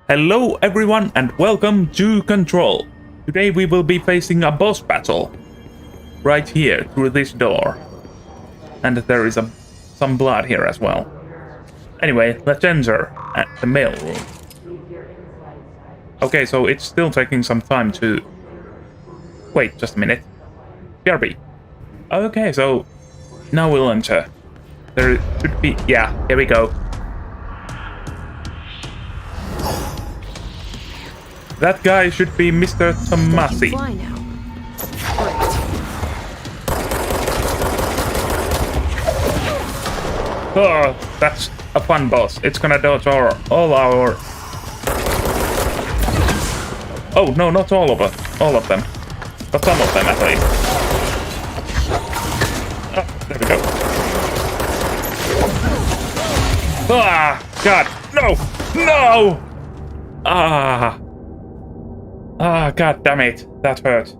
Hello everyone and welcome to Control. Today we will be facing a boss battle. Right here, through this door. And there is some blood here as well. Anyway, let's enter at the mail room. Okay, so it's still taking some time to... Wait, just a minute. BRB. Okay, so now we'll enter. There should be... Yeah, here we go. That guy should be Mr. Tomasi. Fly now. Oh, that's a fun boss. It's gonna dodge all our... Oh, no, not all of us. All of them. But some of them, at least. Oh, there we go. Ah, God. No! No! God damn it. That hurt.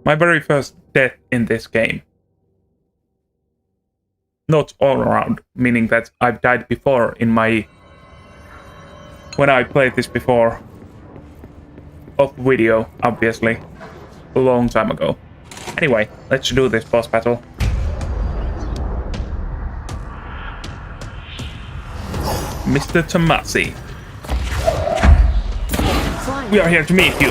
My very first death in this game. Not all around, meaning that I've died before in my... When I played this before. Off video, obviously. A long time ago. Anyway, let's do this boss battle. Mr. Tomasi. We are here to meet you.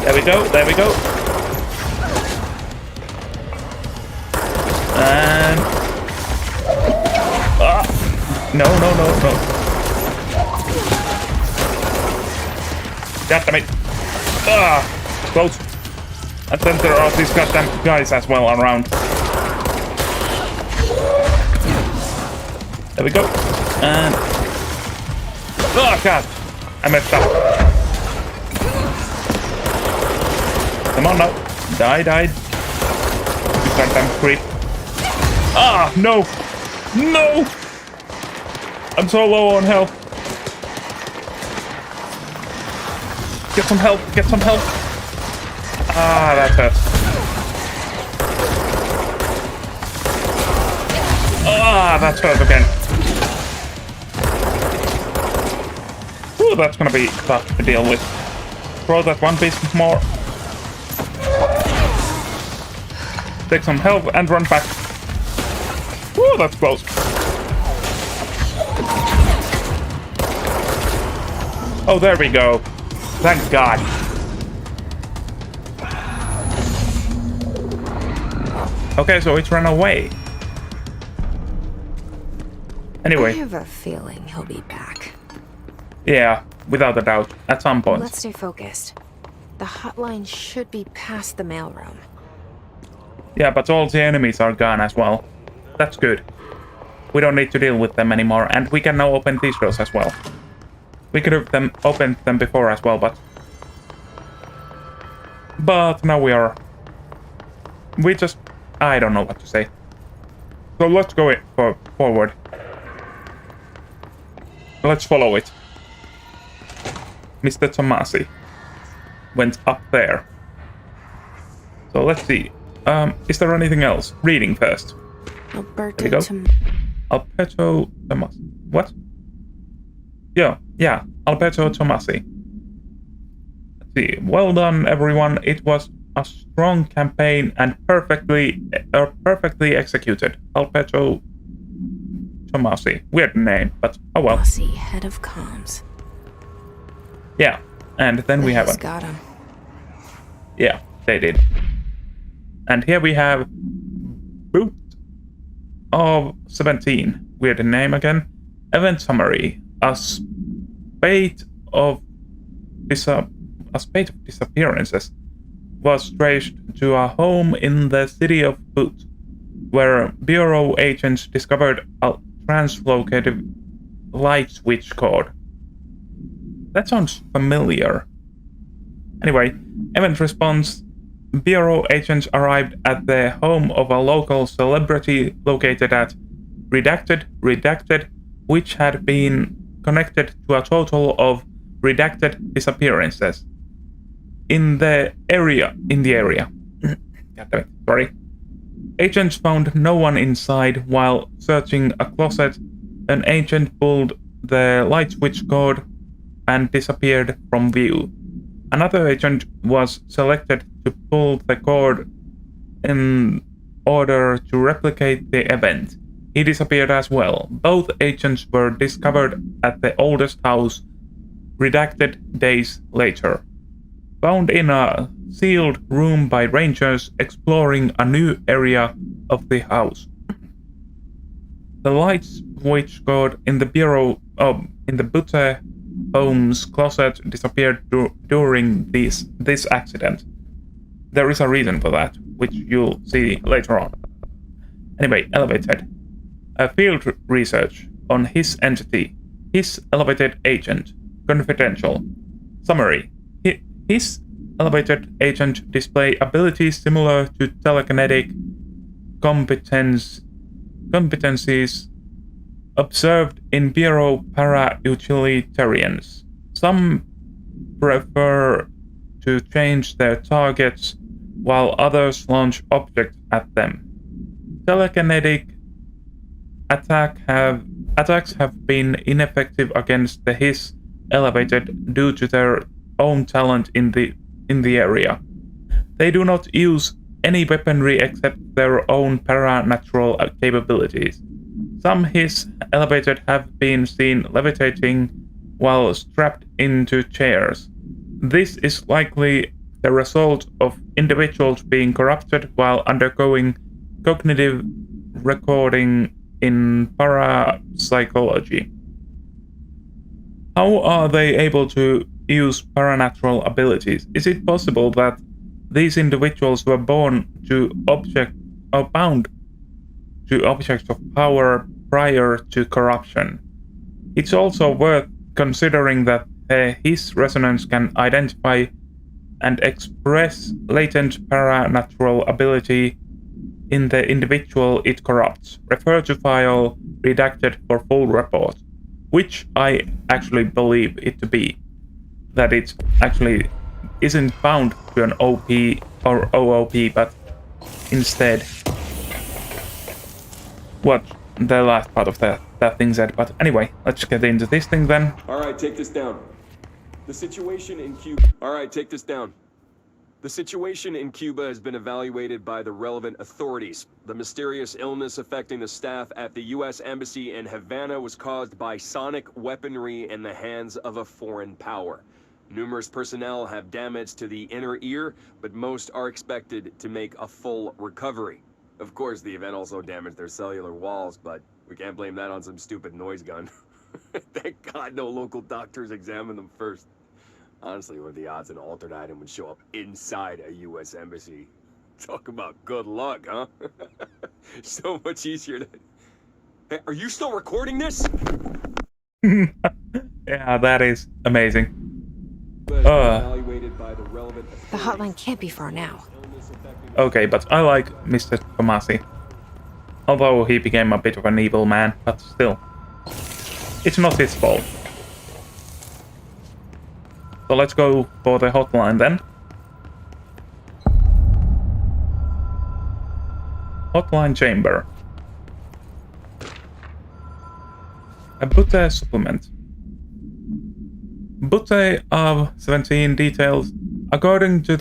There we go, there we go. And... No. God damn it. Close. And then there are these goddamn guys as well around. There we go. And... Oh, God. I messed up. Come on now. Die. You goddamn creep. Ah, no. No! I'm so low on health. Get some help. Ah, that hurts. Ah, that hurt again. Ooh, that's gonna be tough to deal with. Throw that one piece more. Take some health and run back. Ooh, that's close. Oh, there we go. Thank God. Okay, so it ran away. Anyway. I have a feeling he'll be back. Yeah, without a doubt. At some point. Let's stay focused. The hotline should be past the mailroom. Yeah, but all the enemies are gone as well. That's good. We don't need to deal with them anymore, and we can now open these doors as well. We could have opened them before as well, but now we are... We just... I don't know what to say. So let's go forward. Let's follow it. Mr. Tomasi went up there. So let's see. Is there anything else? Reading first. Alberto Tomasi. What? Yeah. Alberto Tomasi. Let's see. Well done, everyone. It was a strong campaign and perfectly executed. Alberto Tomasi. Weird name, but oh well. Tomasi, head of comms. Yeah, and then we have got him. Yeah, they did. And here we have Boot of 17. Weird name again. Event summary. A spate of disappearances was traced to a home in the city of Boot, where Bureau agents discovered a translocated light switch code. That sounds familiar. Anyway, event response. Bureau agents arrived at the home of a local celebrity located at redacted, which had been connected to a total of redacted disappearances. in the area. God damn it, sorry. Agents found no one inside while searching a closet. An agent pulled the light switch cord and disappeared from view. Another agent was selected to pull the cord in order to replicate the event. He disappeared as well. Both agents were discovered at the oldest house, redacted days later. Found in a sealed room by rangers exploring a new area of the house. The light switch cord in the Butte home's closet disappeared during this accident. There is a reason for that, which you'll see later on. Anyway, elevated. A field research on his entity. His elevated agent. Confidential. Summary. His elevated agent display abilities similar to telekinetic competencies observed in Bureau para-utilitarians. Some prefer to change their targets, while others launch objects at them. Telekinetic attacks have been ineffective against his elevated due to their own talent in the area. They do not use any weaponry except their own paranatural capabilities. Some his elevated have been seen levitating while strapped into chairs. This is likely the result of individuals being corrupted while undergoing cognitive recording in parapsychology. How are they able to use paranatural abilities? Is it possible that these individuals were born to bound to objects of power prior to corruption? It's also worth considering that his resonance can identify and express latent paranatural ability in the individual it corrupts. Refer to file redacted for full report, which I actually believe it to be. That it actually isn't bound to an OP or OOP, but instead what the last part of that thing said. But anyway, let's get into this thing then. Alright, take this down. The situation in Cuba... Alright, take this down. The situation in Cuba has been evaluated by the relevant authorities. The mysterious illness affecting the staff at the U.S. Embassy in Havana was caused by sonic weaponry in the hands of a foreign power. Numerous personnel have damage to the inner ear, but most are expected to make a full recovery. Of course, the event also damaged their cellular walls, but we can't blame that on some stupid noise gun. Thank God no local doctors examined them first. Honestly, what are the odds an altered item would show up inside a U.S. embassy? Talk about good luck, huh? So much easier to... Hey, are you still recording this? Yeah, that is amazing. The hotline can't be far now. Okay, but I like Mr. Tomasi. Although he became a bit of an evil man, but still. It's not his fault. So let's go for the hotline then. Hotline chamber. A Butte supplement. Butte of 17 details. According to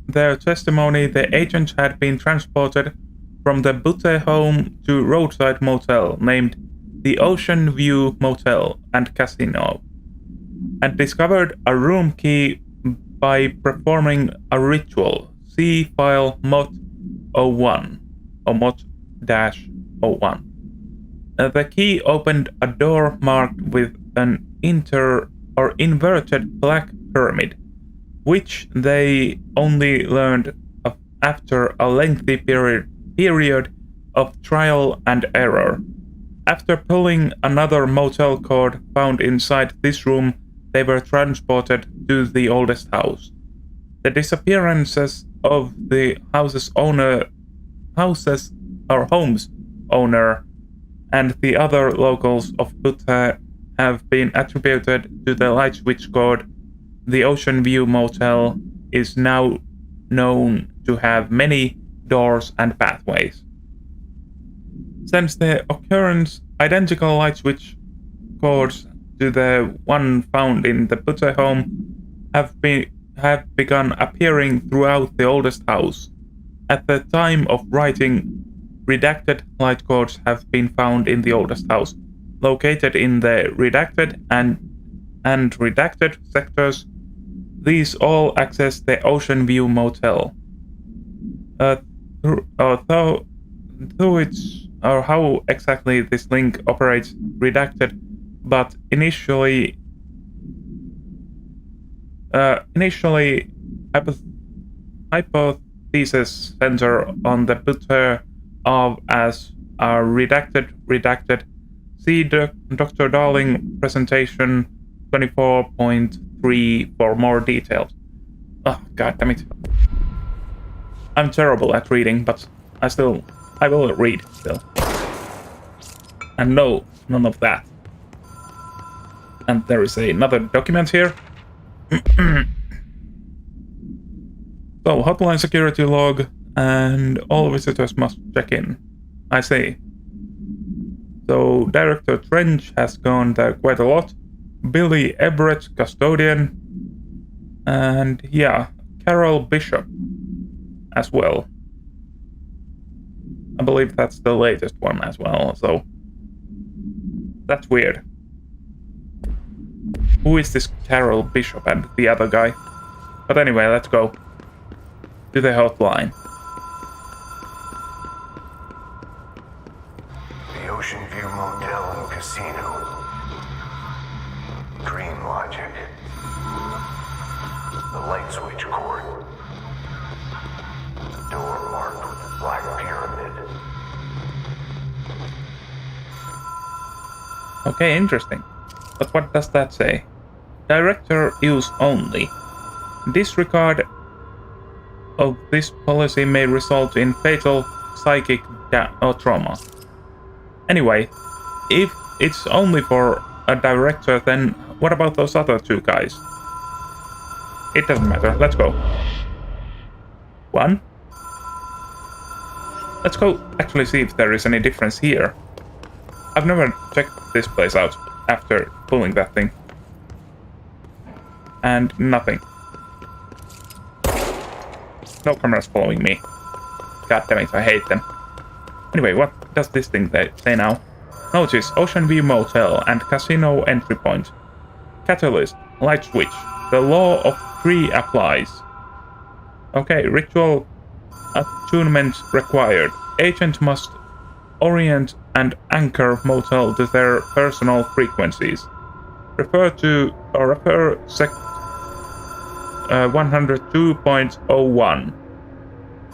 their testimony, the agents had been transported from the Butte home to roadside motel named the Ocean View Motel and Casino, and discovered a room key by performing a ritual. See file Mod-01 or Mod-01. The key opened a door marked with an inverted black pyramid, which they only learned of after a lengthy period of trial and error. After pulling another motel cord found inside this room, they were transported to the oldest house. The disappearances of the home's owner, and the other locals of Butte have been attributed to the light switch cord, the Ocean View Motel, is now known to have many doors and pathways. Since the occurrence, identical light switch cords to the one found in the Butcher home have begun appearing throughout the oldest house. At the time of writing, redacted light cords have been found in the oldest house, located in the redacted and redacted sectors. These all access the Ocean View Motel. Though it's or how exactly this link operates redacted, but initially hypothesis center on the Butcher of as a redacted. See Dr. Darling presentation 24.3 for more details. Oh, god damn it. I'm terrible at reading, but I will read still. And no, none of that. And there is another document here. So, hotline security log, and all visitors must check in. I see. So, Director Trench has gone there quite a lot. Billy Everett, custodian. And yeah, Carol Bishop as well. I believe that's the latest one as well, so that's weird. Who is this Carol Bishop and the other guy? But anyway, let's go to the hotline. The Ocean View Motel and Casino. Dream logic. The light switch cord. The door marked with the black pyramid. Okay, interesting. But what does that say? Director use only. Disregard of this policy may result in fatal psychic or trauma. Anyway, if it's only for a director, then what about those other two guys? It doesn't matter. Let's go. One. Let's go actually see if there is any difference here. I've never checked this place out after pulling that thing. And nothing. No cameras following me. God damn it, I hate them. Anyway, what does this thing say now? Notice, Ocean View Motel and Casino entry point. Catalyst, light switch. The law of 3 applies. Okay, ritual attunement required. Agent must orient and anchor motel to their personal frequencies. Refer sec 102.01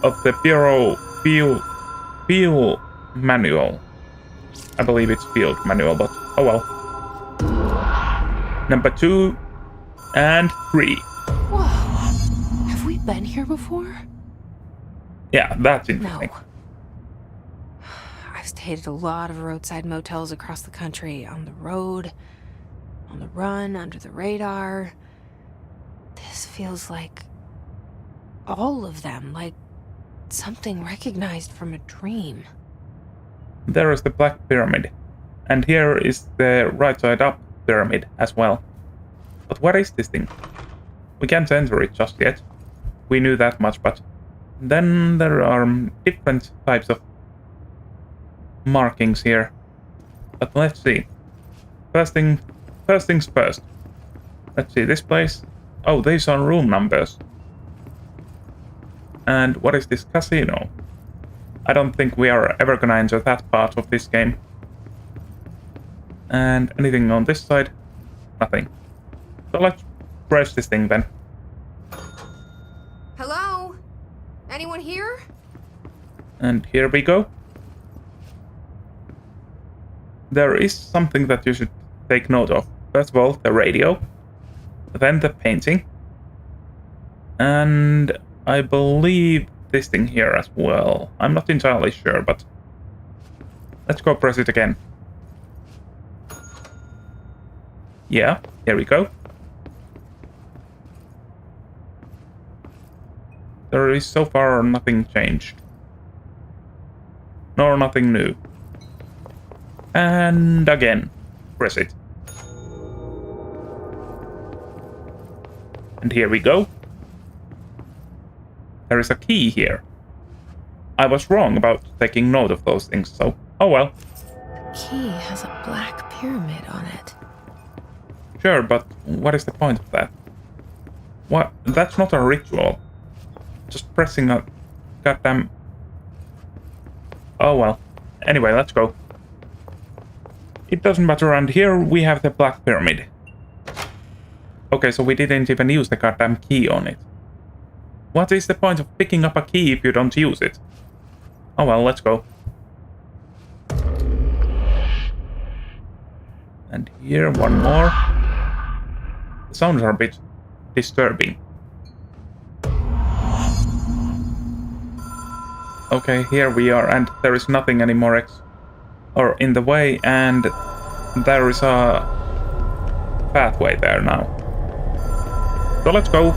of the Bureau field manual. I believe it's field manual, but oh well. Number 2 and 3. Whoa. Have we been here before? Yeah, that's interesting. No. I've stayed at a lot of roadside motels across the country, on the road, on the run, under the radar. This feels like all of them, like something recognized from a dream. There is the Black Pyramid, and here is the right side up pyramid as well. But what is this thing? We can't enter it just yet. We knew that much, but then there are different types of markings here. But let's see. First things first. Let's see, this place. Oh, these are room numbers. And what is this casino? I don't think we are ever gonna enter that part of this game. And anything on this side? Nothing. So let's press this thing then. Hello? Anyone here? And here we go. There is something that you should take note of. First of all, the radio. Then the painting. And I believe this thing here as well. I'm not entirely sure, but let's go press it again. Yeah, here we go. There is so far nothing changed. Nor nothing new. And again, press it. And here we go. There is a key here. I was wrong about taking note of those things, so oh well. Key has a black pyramid on it. Sure, but what is the point of that? What? That's not a ritual. Just pressing a goddamn... Oh well. Anyway, let's go. It doesn't matter, and here we have the black pyramid. Okay, so we didn't even use the goddamn key on it. What is the point of picking up a key if you don't use it? Oh well, let's go. And here, one more. The sounds are a bit disturbing. Okay, here we are, and there is nothing anymore in the way, and there is a pathway there now. So let's go.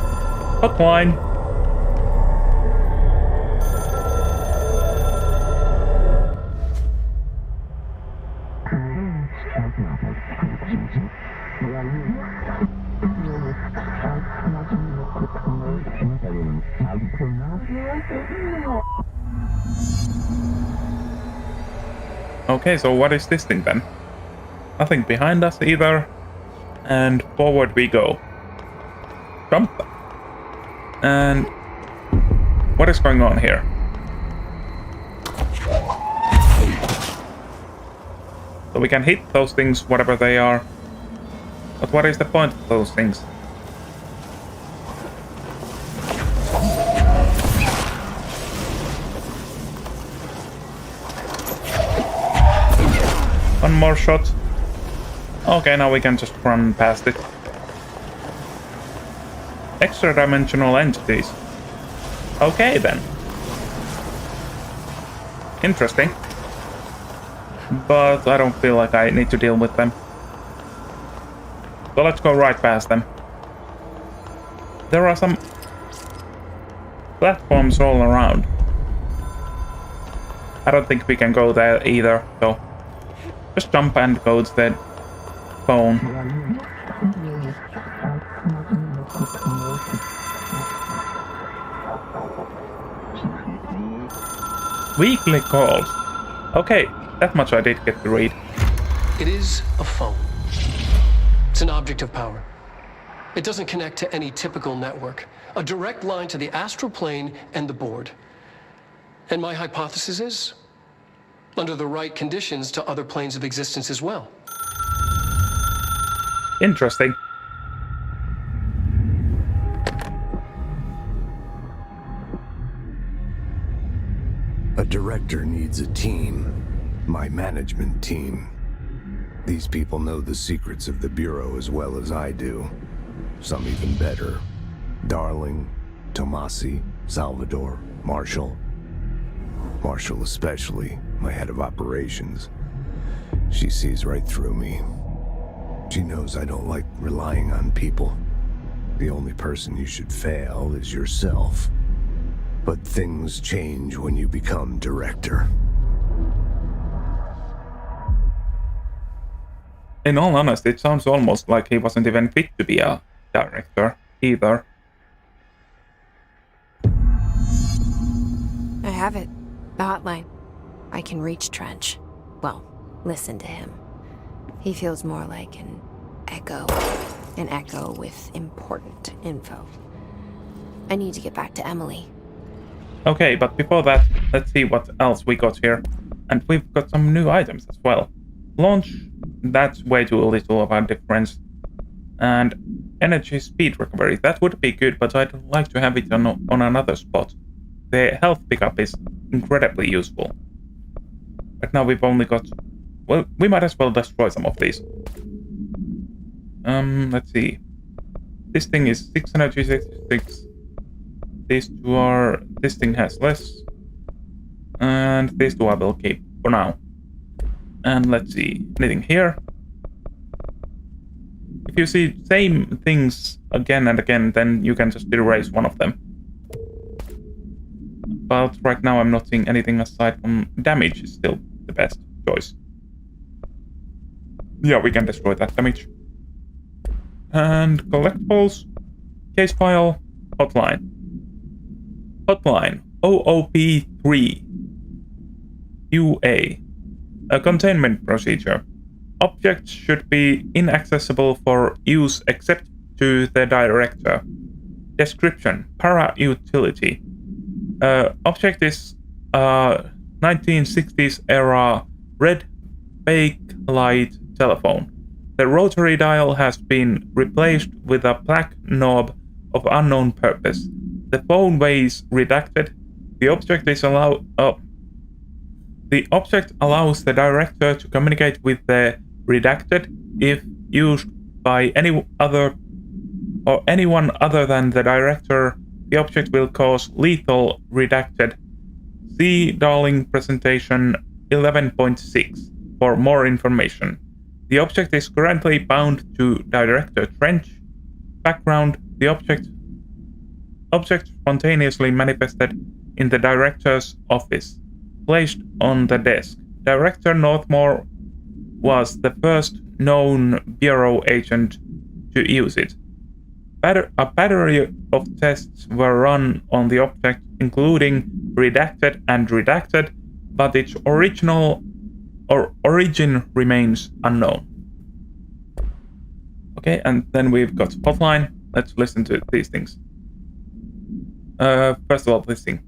Hotline. Okay, so what is this thing then? Nothing behind us either. And forward we go. Jump. And what is going on here? So we can hit those things, whatever they are. But what is the point of those things? One more shot. Okay, now we can just run past it. Extra-dimensional entities. Okay, then. Interesting. But I don't feel like I need to deal with them. So let's go right past them. There are some platforms all around. I don't think we can go there either, so just jump and go to the phone. Weekly calls. Okay, that much I did get to read. It is a phone. It's an object of power. It doesn't connect to any typical network. A direct line to the astral plane and the board. And my hypothesis is, under the right conditions, to other planes of existence as well. Interesting. A director needs a team. My management team. These people know the secrets of the Bureau as well as I do. Some even better. Darling, Tomasi, Salvador, Marshall. Marshall especially, my head of operations. She sees right through me. She knows I don't like relying on people. The only person you should fail is yourself. But things change when you become director. In all honesty, it sounds almost like he wasn't even fit to be a director either. I have it. The hotline. I can reach Trench. Well, listen to him. He feels more like an echo. An echo with important info. I need to get back to Emily. Okay, but before that, let's see what else we got here. And we've got some new items as well. Launch, that's way too little of a difference. And energy speed recovery, that would be good, but I'd like to have it on another spot. The health pickup is incredibly useful. But now we've only got... Well, we might as well destroy some of these. Let's see. This thing is 6 energy, 66. These two are... This thing has less. And these two I will keep for now. And let's see. Anything here? If you see same things again and again, then you can just erase one of them. but right now I'm not seeing anything aside from damage is still the best choice. Yeah, we can destroy that damage. And collectibles, case file, hotline. Hotline, OOP3, UA. A containment procedure. Objects should be inaccessible for use except to the director. Description, para-utility. Object is a 1960s era red bakelite telephone. The rotary dial has been replaced with a black knob of unknown purpose. The phone weighs redacted. The object allows the director to communicate with the redacted if used by anyone other than the director. The object will cause lethal redacted. See Darling Presentation 11.6 for more information. The object is currently bound to Director Trench. Background, the object spontaneously manifested in the director's office, placed on the desk. Director Northmore was the first known Bureau agent to use it. A battery of tests were run on the object, including redacted and redacted, but its origin remains unknown. Okay, and then we've got Hotline. Let's listen to these things. First of all, this thing.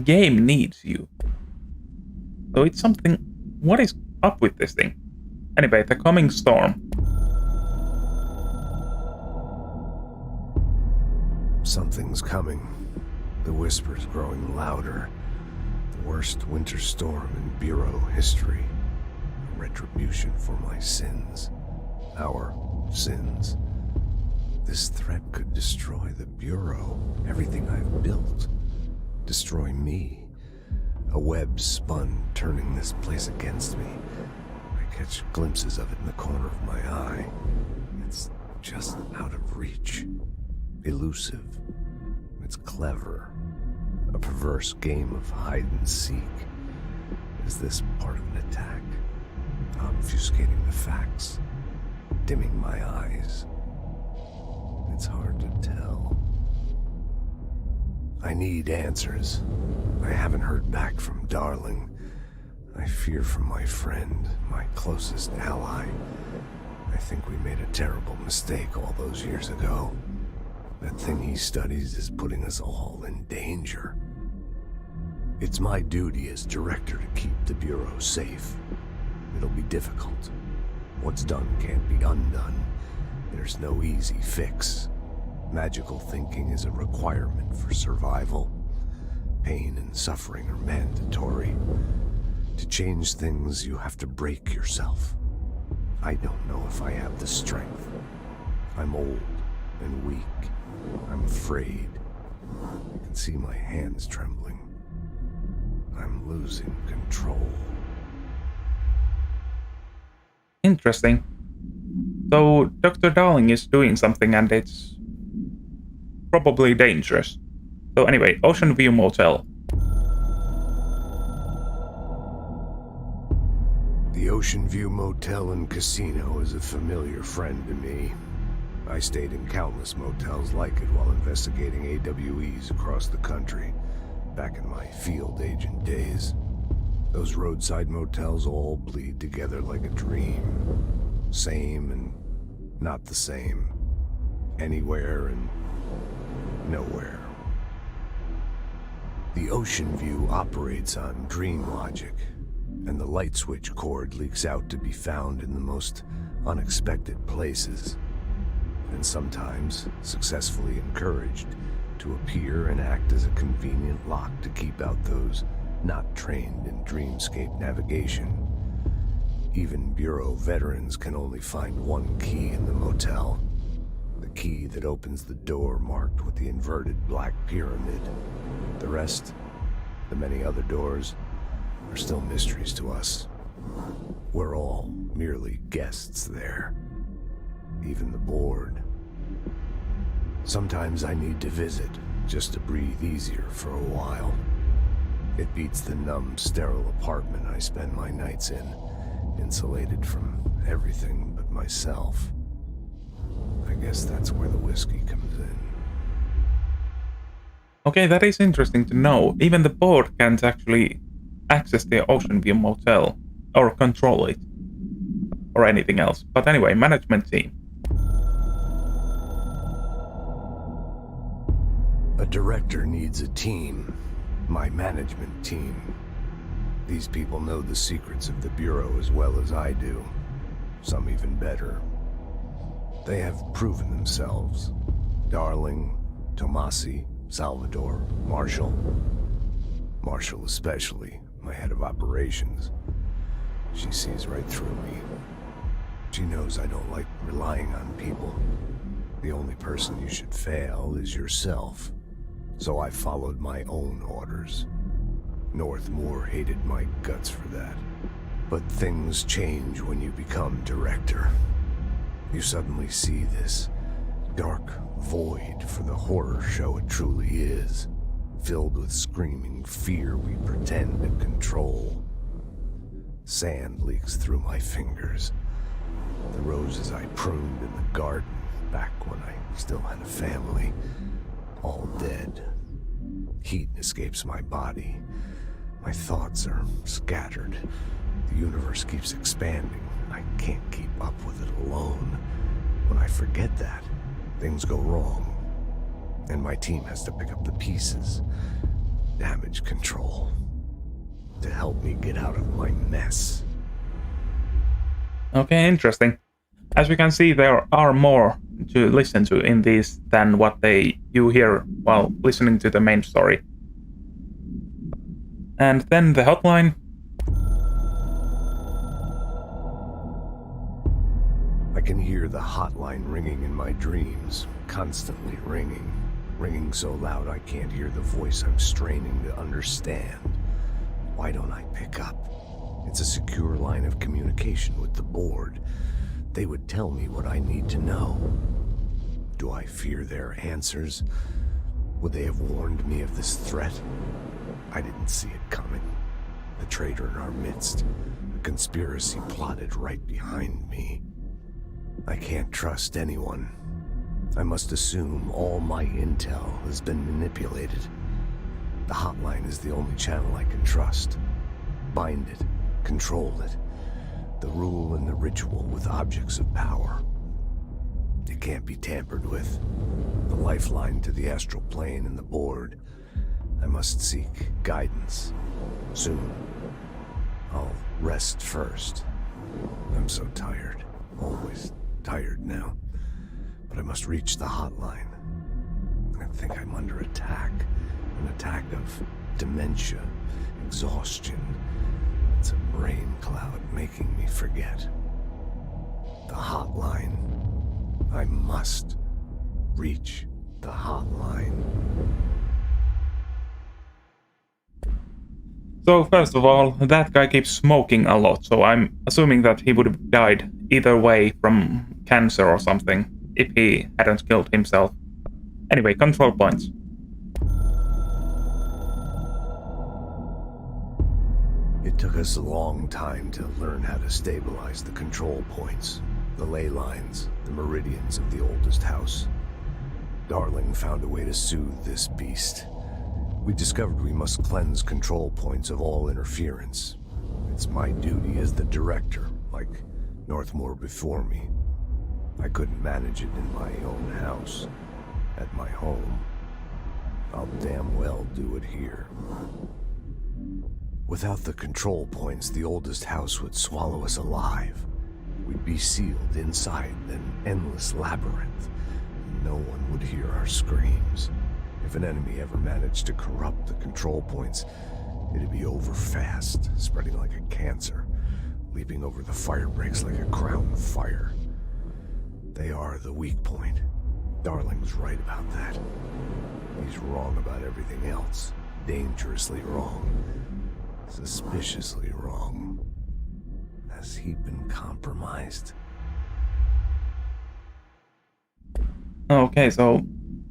Game needs you. So it's something. What is up with this thing? Anyway, the coming storm. Something's coming. The whispers growing louder. The worst winter storm in Bureau history. Retribution for my sins. Our sins. This threat could destroy the Bureau. Everything I've built. Destroy me. A web spun, turning this place against me. I catch glimpses of it in the corner of my eye. It's just out of reach. Elusive. It's clever. A perverse game of hide and seek. Is this part of an attack? Obfuscating the facts. Dimming my eyes. It's hard to tell. I need answers. I haven't heard back from Darling. I fear for my friend, my closest ally. I think we made a terrible mistake all those years ago. That thing he studies is putting us all in danger. It's my duty as director to keep the Bureau safe. It'll be difficult. What's done can't be undone. There's no easy fix. Magical thinking is a requirement for survival. Pain and suffering are mandatory. To change things, you have to break yourself. I don't know if I have the strength. I'm old and weak. I'm afraid. I can see my hands trembling. I'm losing control. Interesting. So Dr. Darling is doing something and it's probably dangerous. So anyway, Ocean View Motel. The Ocean View Motel and Casino is a familiar friend to me. I stayed in countless motels like it while investigating AWEs across the country, back in my field agent days. Those roadside motels all bleed together like a dream. Same and not the same. Anywhere and nowhere. The Ocean View operates on dream logic, and the light switch cord leaks out to be found in the most unexpected places, and sometimes successfully encouraged to appear and act as a convenient lock to keep out those not trained in dreamscape navigation. Even Bureau veterans can only find one key in the motel. The key that opens the door marked with the inverted black pyramid. The rest, the many other doors, are still mysteries to us. We're all merely guests there. Even the board. Sometimes I need to visit, just to breathe easier for a while. It beats the numb, sterile apartment I spend my nights in, insulated from everything but myself. I guess that's where the whiskey comes in. Okay, that is interesting to know. Even the board can't actually access the Ocean View Motel, or control it, or anything else. But anyway, management team. A director needs a team. My management team. These people know the secrets of the Bureau as well as I do. Some even better. They have proven themselves. Darling, Tomasi, Salvador, Marshall. Marshall especially, my head of operations. She sees right through me. She knows I don't like relying on people. The only person you should fail is yourself. So I followed my own orders. Northmoor hated my guts for that. But things change when you become director. You suddenly see this dark void for the horror show it truly is, filled with screaming fear we pretend to control. Sand leaks through my fingers. The roses I pruned in the garden back when I still had a family, all dead. Heat escapes my body. My thoughts are scattered. The universe keeps expanding. I can't keep up with it alone. When I forget that, things go wrong. And my team has to pick up the pieces. Damage control. To help me get out of my mess. Okay, interesting. As we can see, there are more to listen to in these than what you hear while listening to the main story. And then the hotline. I can hear the hotline ringing in my dreams, constantly ringing. Ringing so loud I can't hear the voice I'm straining to understand. Why don't I pick up? It's a secure line of communication with the board. They would tell me what I need to know. Do I fear their answers? Would they have warned me of this threat? I didn't see it coming. The traitor in our midst. A conspiracy plotted right behind me. I can't trust anyone. I must assume all my intel has been manipulated. The hotline is the only channel I can trust. Bind it, control it. The rule and the ritual with objects of power. It can't be tampered with. The lifeline to the astral plane and the board. I must seek guidance. Soon. I'll rest first. I'm so tired. Always tired now. But I must reach the hotline. I think I'm under attack. An attack of dementia, exhaustion. It's a brain cloud making me forget. The hotline. I must reach the hotline. So first of all, that guy keeps smoking a lot, so I'm assuming that he would have died either way from cancer or something, if he hadn't killed himself. Anyway, control points. It took us a long time to learn how to stabilize the control points, the ley lines, the meridians of the oldest house. Darling found a way to soothe this beast. We discovered we must cleanse control points of all interference. It's my duty as the director, like Northmoor before me. I couldn't manage it in my own house, at my home. I'll damn well do it here. Without the control points, the oldest house would swallow us alive. We'd be sealed inside an endless labyrinth. No one would hear our screams. If an enemy ever managed to corrupt the control points, it'd be over fast, spreading like a cancer, leaping over the fire breaks like a crown of fire. They are the weak point. Darling was right about that. He's wrong about everything else. Dangerously wrong. Suspiciously wrong. Has he been compromised? Okay, so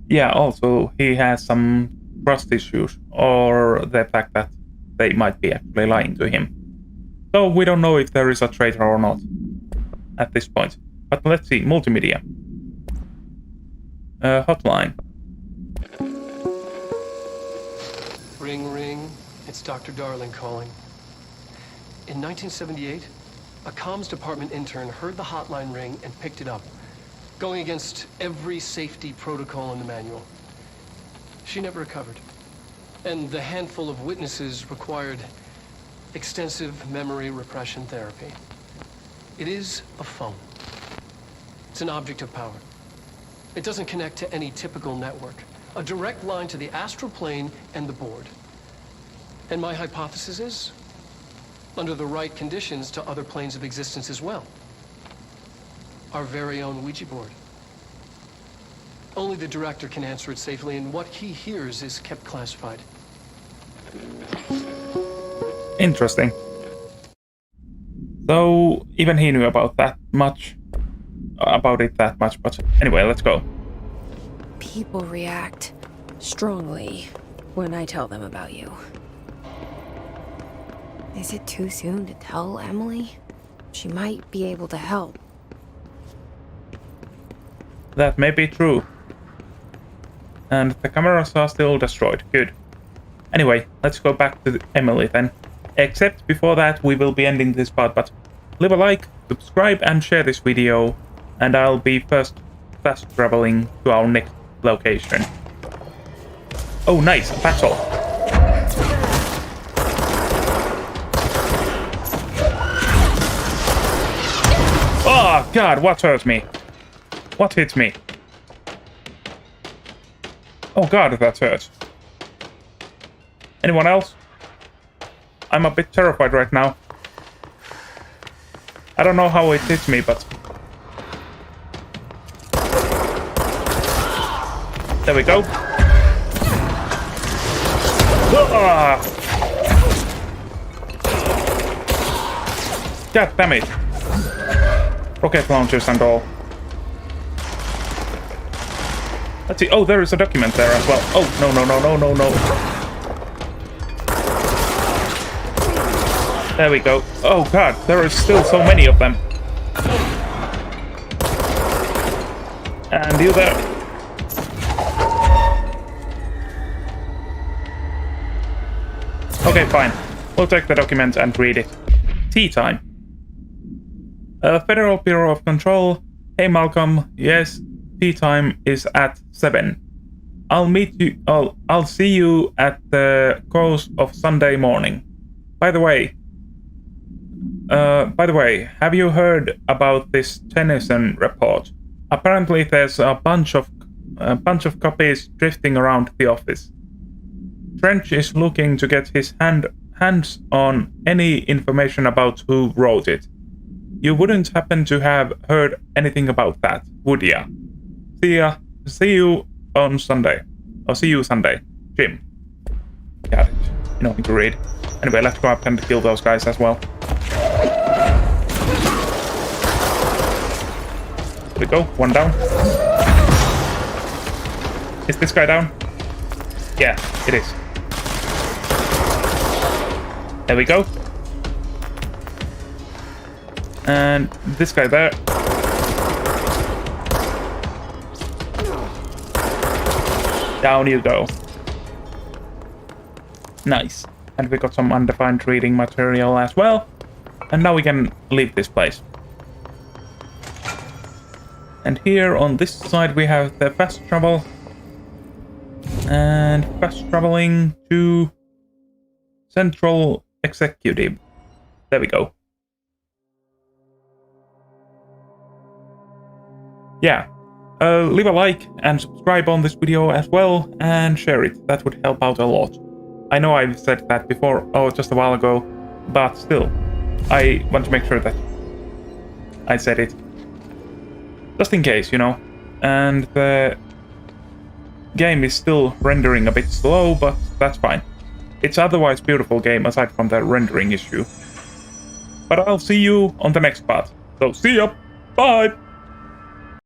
yeah, also he has some trust issues, or the fact that they might be actually lying to him. So we don't know if there is a traitor or not at this point. But let's see, multimedia. Hotline. Ring, ring. It's Dr. Darling calling. In 1978, a comms department intern heard the hotline ring and picked it up, going against every safety protocol in the manual. She never recovered. And the handful of witnesses required extensive memory repression therapy. It is a phone. It's an object of power. It doesn't connect to any typical network. A direct line to the astral plane and the board. And my hypothesis is, under the right conditions, to other planes of existence as well. Our very own Ouija board. Only the director can answer it safely, and what he hears is kept classified. Interesting. So even he knew about that much. About it that much, but anyway, let's go. People react strongly when I tell them about you. Is it too soon to tell Emily? She might be able to help. That may be true. And the cameras are still destroyed. Good. Anyway, let's go back to Emily then. Except before that, we will be ending this part, but leave a like, subscribe and share this video, and I'll be fast traveling to our next location. Oh nice, a battle. Oh god, what hurt me? What hit me? Oh god, that hurt. Anyone else? I'm a bit terrified right now. I don't know how it hit me, but... There we go. Ah! God damn it. Rocket launchers and all. Let's see. Oh, there is a document there as well. Oh, no, no, no, no, no, no. There we go. Oh god, there are still so many of them. And you there. Okay, fine. We'll take the document and read it. Tea time. Federal Bureau of Control. Hey Malcolm, yes, tea time is at 7. I'll meet you. I'll see you at the course of Sunday morning. By the way, have you heard about this Tennyson report? Apparently, there's a bunch of copies drifting around the office. Trench is looking to get his hands on any information about who wrote it. You wouldn't happen to have heard anything about that, would ya? See you on Sunday. I'll see you Sunday. Jim. Got it. You know to read. Anyway, let's go up and kill those guys as well. There we go. One down. Is this guy down? Yeah, it is. There we go. And this guy there. Down you go. Nice. And we got some undefined reading material as well. And now we can leave this place. And here on this side we have the fast travel. And fast traveling to Central Executive. There we go. Yeah. Leave a like and subscribe on this video as well and share it. That would help out a lot. I know I've said that before, just a while ago, but still, I want to make sure that I said it. Just in case, you know. And the game is still rendering a bit slow, but that's fine. It's otherwise beautiful game aside from that rendering issue. But I'll see you on the next part. So see ya! Bye!